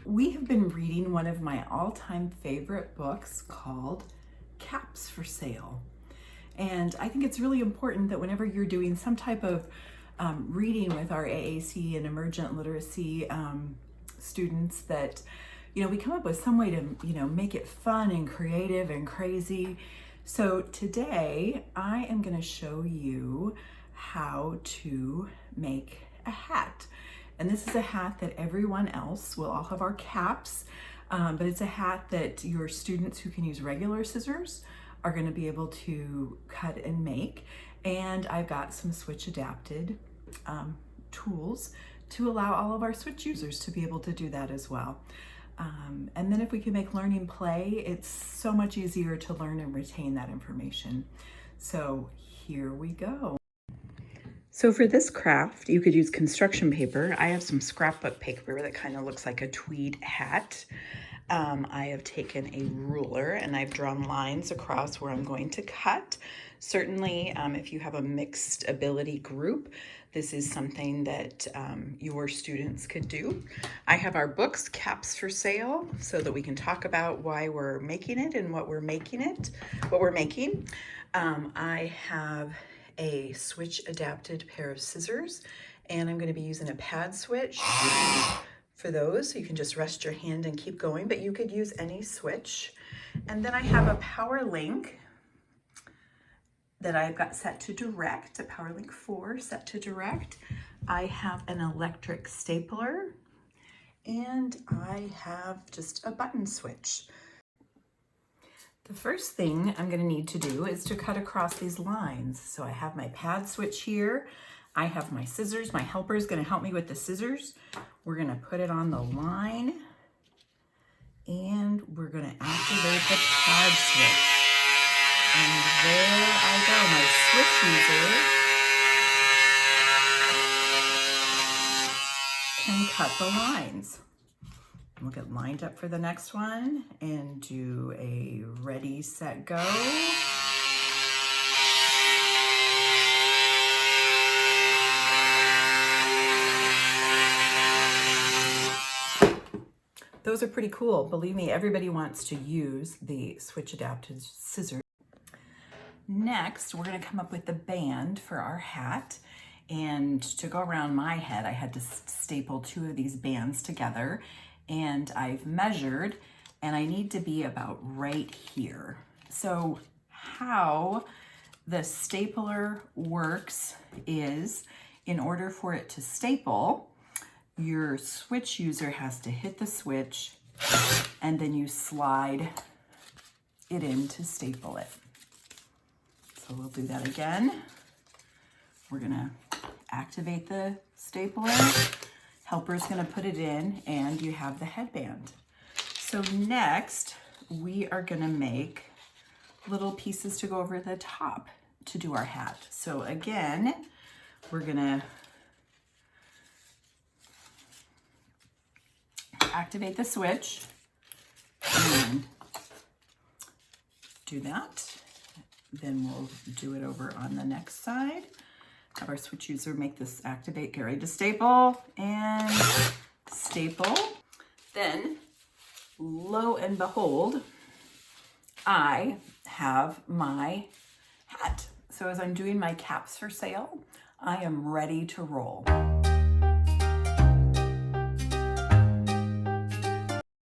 We have been reading one of my all-time favorite books called Caps for Sale. And I think it's really important that whenever you're doing some type of reading with our AAC and emergent literacy students that, we come up with some way to, make it fun and creative and crazy. So today I am going to show you how to make a hat. And this is a hat that everyone else will all have our caps, but it's a hat that your students who can use regular scissors are going to be able to cut and make. And I've got some switch adapted tools to allow all of our switch users to be able to do that as well. And then if we can make learning play, it's so much easier to learn and retain that information. So here we go. So for this craft, you could use construction paper. I have some scrapbook paper that kind of looks like a tweed hat. I have taken a ruler and I've drawn lines across where I'm going to cut. Certainly, if you have a mixed ability group, this is something that your students could do. I have our books, Caps for Sale, so that we can talk about why we're making it and what we're making. I have a switch adapted pair of scissors, and I'm going to be using a pad switch for those, so you can just rest your hand and keep going, but you could use any switch. And then I have a PowerLink that I've got set to direct, a PowerLink 4 set to direct. I have an electric stapler, and I have just a button switch. The first thing I'm going to need to do is to cut across these lines. So I have my pad switch here. I have my scissors. My helper is going to help me with the scissors. We're going to put it on the line, and we're going to activate the pad switch. And there I go, my switch user can cut the lines. We'll get lined up for the next one and do a ready, set, go. Those are pretty cool. Believe me, everybody wants to use the switch adapted scissors. Next, we're going to come up with the band for our hat. And to go around my head, I had to staple two of these bands together. And I've measured, and I need to be about right here. So how the stapler works is, in order for it to staple, your switch user has to hit the switch, and then you slide it in to staple it. So we'll do that again. We're gonna activate the stapler. Helper's gonna put it in, and you have the headband. So next, we are gonna make little pieces to go over the top to do our hat. So again, we're gonna activate the switch and do that. Then we'll do it over on the next side. Have our switch user make this activate, get ready to staple, and staple. Then, lo and behold, I have my hat. So as I'm doing my caps for sale, I am ready to roll.